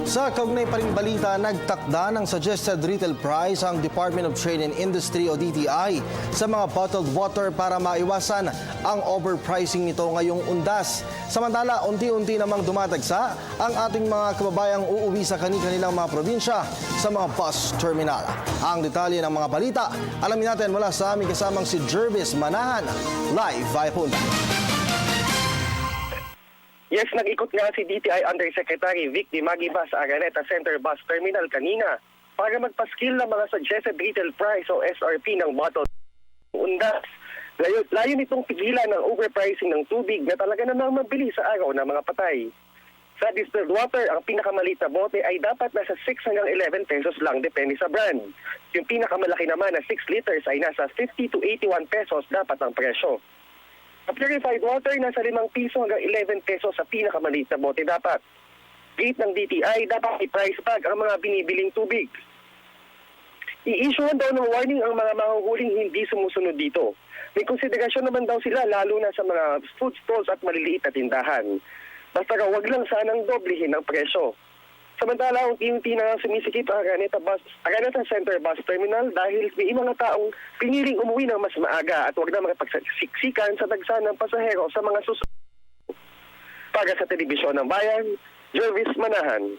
Sa kaugnay pa ring balita, nagtakda ng suggested retail price ang Department of Trade and Industry o DTI sa mga bottled water para maiwasan ang overpricing nito ngayong undas. Samantala, unti-unti namang dumadagsa ang ating mga kababayang uuwi sa kani-kanilang mga probinsya sa mga bus terminal. Ang detalye ng mga balita, alamin natin mula sa aming kasamang si Jervis Manahan, live via Punta. Yes, nag-ikot nga si DTI Undersecretary Vic Dimagui sa Araneta Center Bus Terminal kanina para magpaskil ng mga suggested retail price o SRP ng bottled undas. Layo nitong pigilan ng overpricing ng tubig na talaga namang mabili sa araw ng mga patay. Sa distilled water, ang pinakamaliit na bote ay dapat nasa 6 hanggang 11 pesos lang depende sa brand. Yung pinakamalaki naman na 6 liters ay nasa 50 to 81 pesos dapat ang presyo. Sa purified water, nasa 5 piso hanggang 11 pesos sa pinakamaliit na bote dapat. Gate ng DTI, dapat i-price tag ang mga binibiling tubig. I-issuean daw ng warning ang mga mahuhuling hindi sumusunod dito. May konsiderasyon naman daw sila lalo na sa mga food stalls at maliliit na tindahan. Basta wag lang sanang doblehin ang presyo. Samantala, unti-unti na sumisikip ang Araneta Center Bus Terminal dahil may mga taong piniling umuwi ng mas maaga at wag na makipagsiksikan sa dagsa ng pasahero sa mga susunod. Para sa Telebisyon ng Bayan, Jervis Manahan.